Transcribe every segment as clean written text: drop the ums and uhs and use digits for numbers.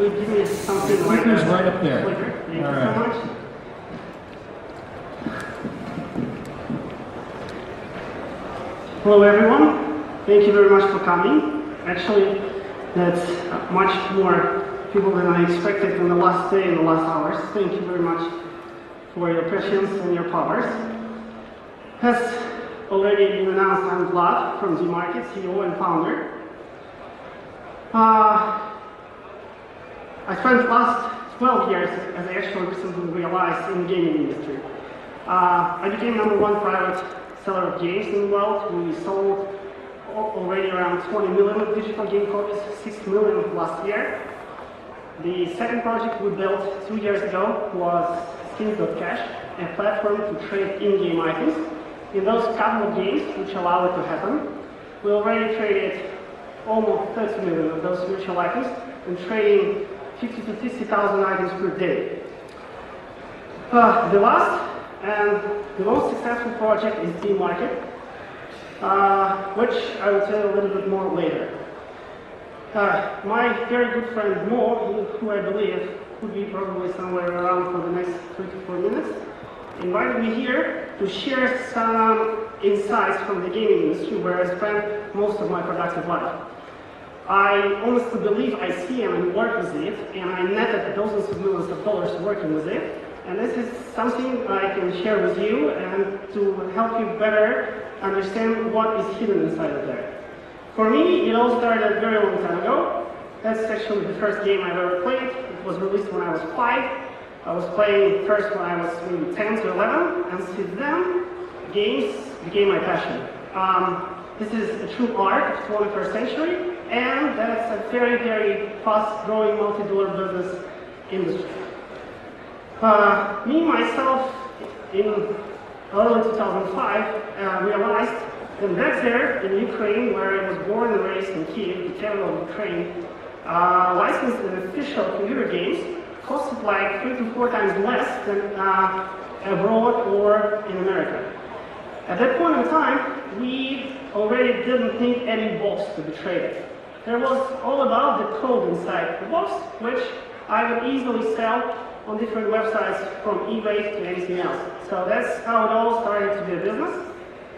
you give me something like Clicker's right up there. Clicker. Thank you All so right. much. Hello everyone. Thank you very much for coming. Actually, that's much more people than I expected in the last day and the last hours. Thank you very much for your patience and your powers. As already been announced, I'm Vlad from DMarket, CEO and founder. I spent the last 12 years, as I actually recently realized, in the gaming industry. I became #1 private seller of games in the world. We sold already around 20 million of digital game copies, 6 million last year. The second project we built 2 years ago was Skins.cash, a platform to trade in-game items. In those couple of games, which allow it to happen, we already traded almost 30 million of those virtual items and trading 50 to 60,000 items per day. The last and the most successful project is DMarket, which I will tell you a little bit more later. My very good friend Mo, who I believe could be probably somewhere around for the next 3 to 4 minutes, invited me here to share some insights from the gaming industry where I spent most of my productive life. I honestly believe I see and work with it, and I netted dozens of millions of dollars working with it. And this is something I can share with you and to help you better understand what is hidden inside of there. For me, it all started a very long time ago. That's actually the first game I've ever played. It was released when I was 5. I was playing first when I was maybe 10 to 11, and since then, games became my passion. This is a true art of the 21st century, and that's a very, very fast-growing multi-dollar business industry. Me, myself, in early 2005, realized that back there in Ukraine, where I was born and raised in Kyiv, the capital of Ukraine, licensed and official computer games costed like 3 to 4 times less than abroad or in America. At that point in time, we already didn't need any box to be traded. There was all about the code inside the box, which I would easily sell on different websites from eBay to anything else. So that's how it all started to be a business.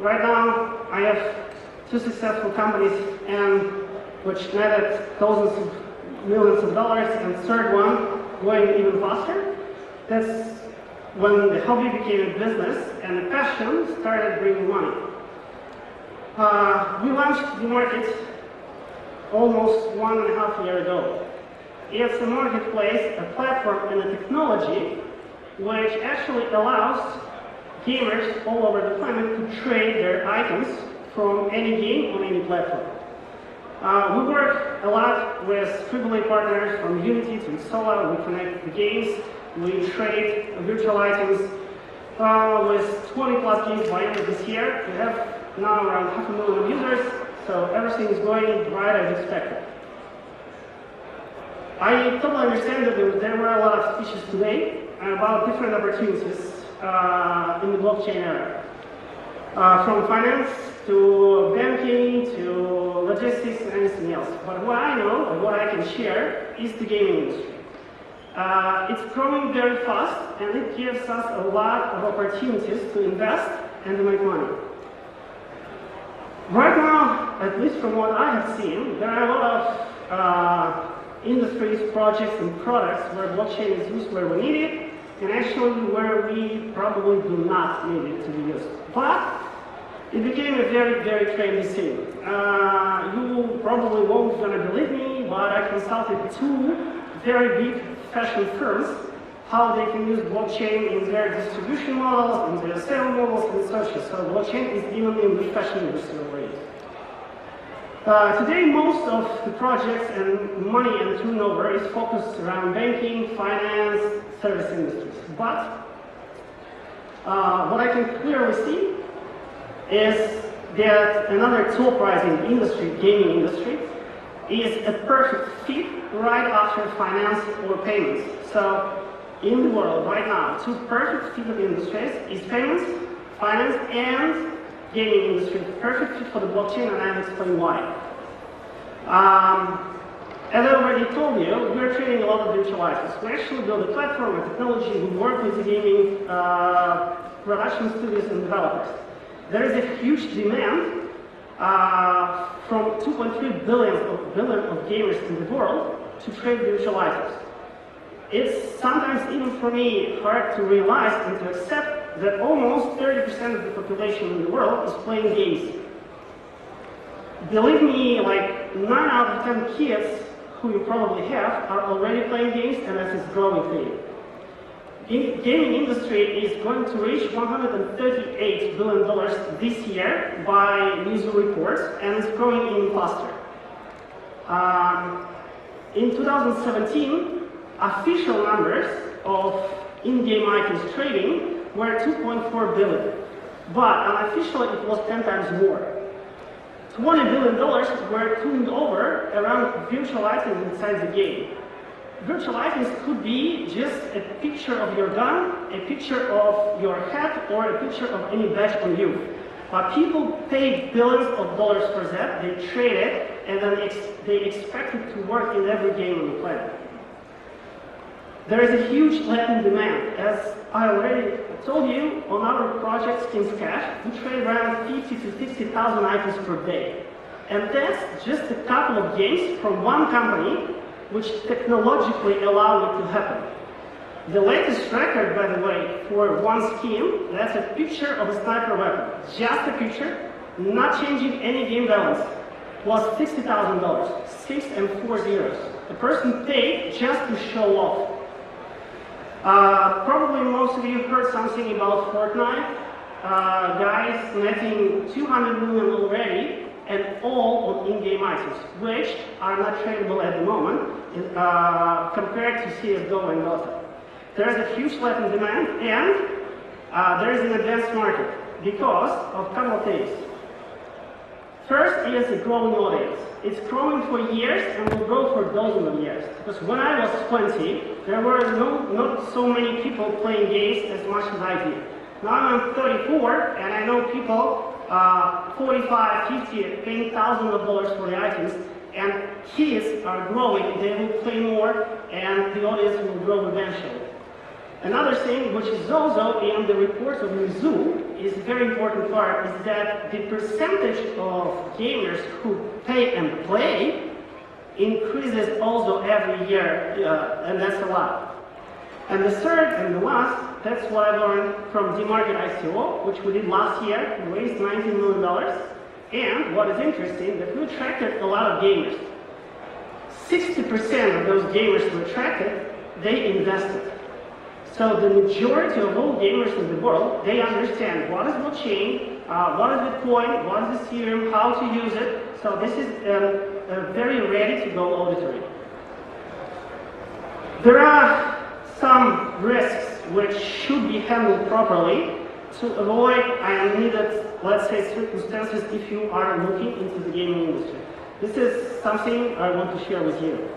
Right now, I have 2 successful companies, and which netted thousands of millions of dollars, and third one going even faster. That's when the hobby became a business and the passion started bringing money. We launched DMarket almost 1.5 years ago. It's a marketplace, a platform, and a technology which actually allows gamers all over the planet to trade their items from any game on any platform. We work a lot with AAA partners from Unity to Sola. We connect the games, we trade virtual items with 20 plus games by end of this year. We have now around 500,000 users, so everything is going right as expected. I totally understand that there were a lot of speeches today about different opportunities in the blockchain era. From finance to banking to logistics and anything else. But what I know and what I can share is the gaming industry. It's growing very fast, and it gives us a lot of opportunities to invest and to make money. Right now, at least from what I have seen, there are a lot of industries, projects, and products where blockchain is used where we need it, and actually where we probably do not need it to be used. But it became a very, very trendy thing. You probably won't gonna believe me, but I consulted 2 very big fashion firms how they can use blockchain in their distribution models, in their sales models, and such. So blockchain is even in the fashion industry already. Today, most of the projects and money and turnover is focused around banking, finance, service industries. But what I can clearly see is that another top rising industry, gaming industry, is a perfect fit right after finance or payments. So in the world right now, 2 perfect fitted industries is payments, finance, and gaming industry. Perfect fit for the blockchain, and I'll explain why. As I already told you, we're trading a lot of virtual items. We actually build a platform, a technology, we work with the gaming production studios and developers. There is a huge demand from 2.3 billion of gamers in the world to trade virtual items. It's sometimes even for me hard to realize and to accept that almost 30% of the population in the world is playing games. Believe me, like 9 out of 10 kids who you probably have are already playing games, and that's a growing thing. The gaming industry is going to reach $138 billion this year by news reports, and it's growing even faster. In 2017, official numbers of in-game items trading were 2.4 billion, but unofficially it was 10 times more. $20 billion were tuned over around virtual items inside the game. Virtual items could be just a picture of your gun, a picture of your hat, or a picture of any badge on you. But people pay billions of dollars for that, they trade it, and then they expect it to work in every game on the planet. There is a huge latent demand. As I already told you, on our project, Skins Cash, we trade around 50 to 60,000 items per day. And that's just a couple of games from one company which technologically allow it to happen. The latest record, by the way, for one skin, that's a picture of a sniper weapon. Just a picture, not changing any game balance, was $60,000, 6 and 4 zeros. The person paid just to show off. Probably most of you heard something about Fortnite. Guys netting 200 million already, and all on in-game items, which are not tradable at the moment compared to CSGO and Dota. There is a huge latent demand, and there is an advanced market because of a couple of things. First is a growing audience. It's growing for years and will grow for dozens of years. Because when I was 20, there were not so many people playing games as much as I did. Now I'm 34, and I know people 45, 50, paying thousands of dollars for the items, and kids are growing, they will play more, and the audience will grow eventually. Another thing, which is also in the reports of Mizzou, is a very important part, is that the percentage of gamers who pay and play increases also every year, and that's a lot. And the third and the last, that's what I learned from DMarket ICO, which we did last year. We raised $19 million. And what is interesting, that we attracted a lot of gamers. 60% of those gamers who attracted, they invested. So the majority of all gamers in the world, they understand what is blockchain, what is Bitcoin, what is Ethereum, how to use it. So this is a very ready-to-go auditory. There are some risks which should be handled properly to avoid unneeded, let's say, circumstances if you are looking into the gaming industry. This is something I want to share with you.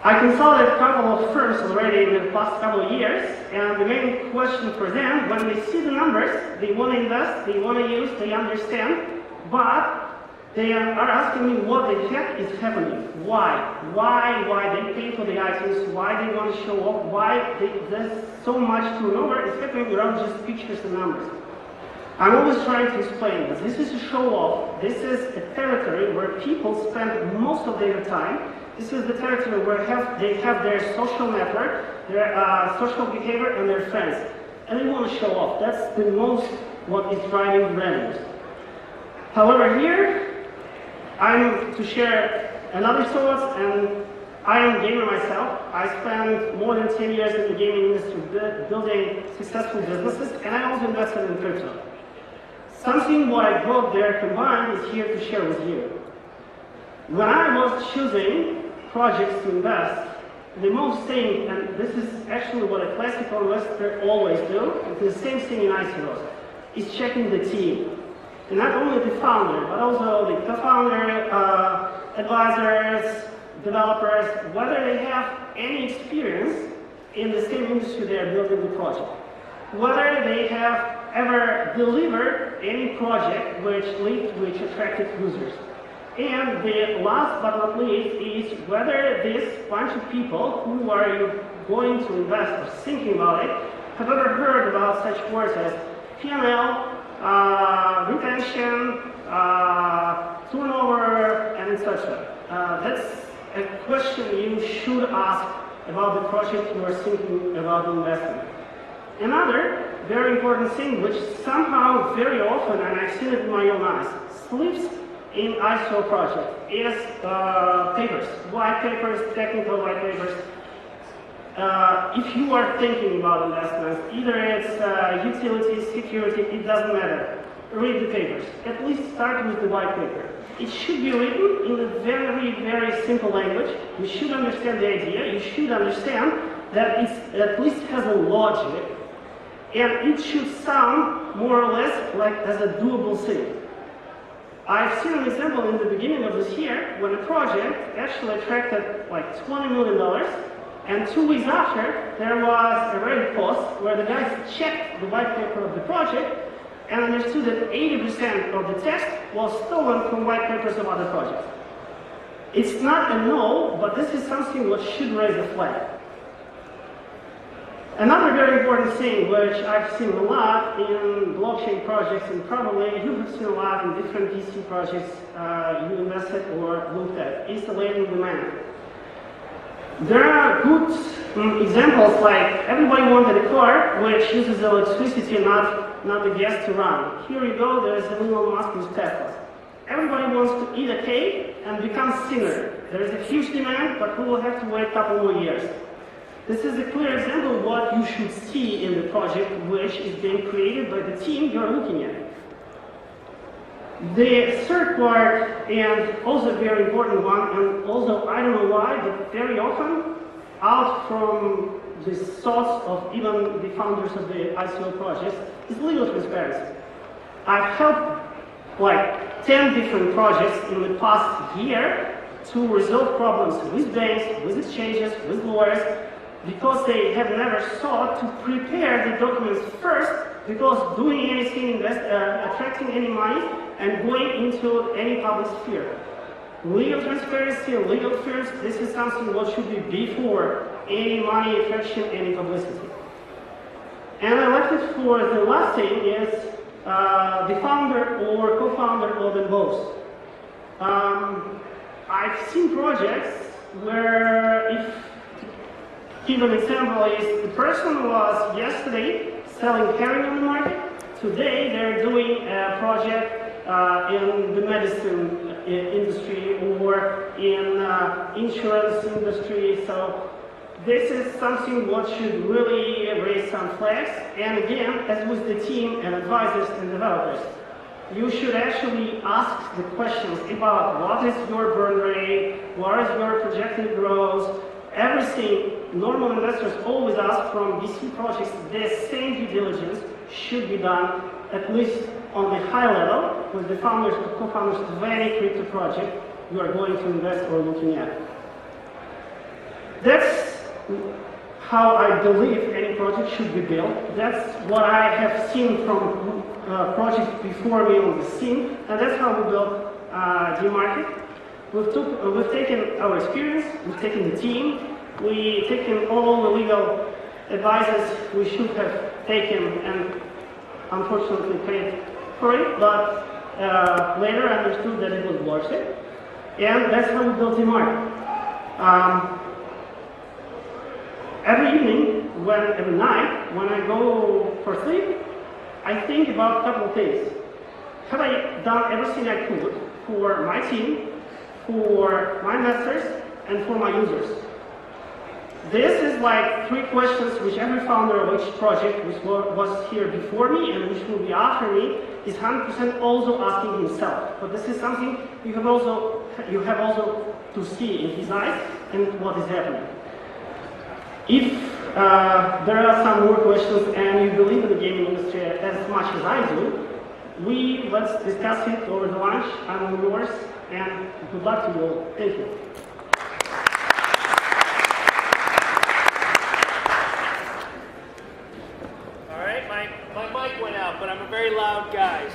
I consulted a couple of firms already in the past couple of years, and the main question for them, when they see the numbers, they want to invest, they want to use, they understand, but they are asking me what the heck is happening. Why they pay for the items, why they want to show off, why there's so much turnover is happening around just pictures and numbers. I'm always trying to explain this. This is a show off. This is a territory where people spend most of their time. This is the territory where they have their social network, their social behavior, and their friends. And they want to show off. That's the most what is driving revenues. However, here, I'm to share another thoughts, and I am a gamer myself. I spent more than 10 years in the gaming industry building successful businesses, and I also invested in crypto. Something what I brought there combined is here to share with you. When I was choosing projects to invest, the most thing, and this is actually what a classical investor always do, it's the same thing in ICOs, is checking the team. And not only the founder, but also the co-founder, advisors, developers, whether they have any experience in the same industry they are building the project. Whether they have ever delivered any project which attracted users. And the last but not least is whether this bunch of people who are you going to invest or thinking about it have ever heard about such words as P&L, retention, turnover, and etc. That's a question you should ask about the project you are thinking about investing. Another very important thing, which somehow very often, and I've seen it in my own eyes, slips in ISO project, is papers, white papers, technical white papers. If you are thinking about investments, either it's utilities, security, it doesn't matter. Read the papers. At least start with the white paper. It should be written in a very, very simple language. You should understand the idea. You should understand that it at least has a logic. And it should sound more or less like as a doable thing. I've seen an example in the beginning of this year when a project actually attracted like $20 million, and 2 weeks after there was a Reddit post where the guys checked the white paper of the project and understood that 80% of the text was stolen from white papers of other projects. It's not a no, but this is something which should raise a flag. Another very important thing which I've seen a lot in blockchain projects, and probably you have seen a lot in different VC projects you invested or looked at, is the latent demand. There are good examples like everybody wanted a car which uses electricity, not the gas to run. Here you go, there's Elon Musk with Tesla. Everybody wants to eat a cake and become thinner. There is a huge demand, but we will have to wait a couple more years. This is a clear example of what you should see in the project which is being created by the team you're looking at. The third part, and also a very important one, and also I don't know why, but very often out from the thoughts of even the founders of the ICO projects, is legal transparency. I've helped like 10 different projects in the past year to resolve problems with banks, with exchanges, with lawyers, because they have never thought to prepare the documents first, because doing anything, attracting any money, and going into any public sphere. Legal transparency, legal firms, this is something what should be before any money attraction, any publicity. And I left it for the last thing is the founder or co-founder of them both. I've seen projects where, if give an example, is the person was yesterday selling herring on the market. Today they're doing a project in the medicine industry or in insurance industry. So this is something what should really raise some flags. And again, as with the team and advisors and developers, you should actually ask the questions about what is your burn rate, what is your projected growth, everything. Normal investors always ask from VC projects. The same due diligence should be done, at least on the high level, with the founders or co-founders of any crypto project you are going to invest or looking at. That's how I believe any project should be built. That's what I have seen from projects before me on the scene, and that's how we built DMarket. We've taken our experience, we've taken the team, we've taken all the legal advices we should have taken and unfortunately paid for it, but later I understood that it was worth it, and that's how we built DMarket. Every evening, every night, when I go for sleep, I think about a couple of things. Have I done everything I could for my team, for my investors, and for my users? This is like 3 questions which every founder of each project which was here before me and which will be after me is 100% also asking himself. But this is something you have also to see in his eyes and what is happening. If there are some more questions and you believe in the gaming industry as much as I do, let's discuss it over the lunch. I'm all yours, and good luck to you all. Thank you. All right, my mic went out, but I'm a very loud guy.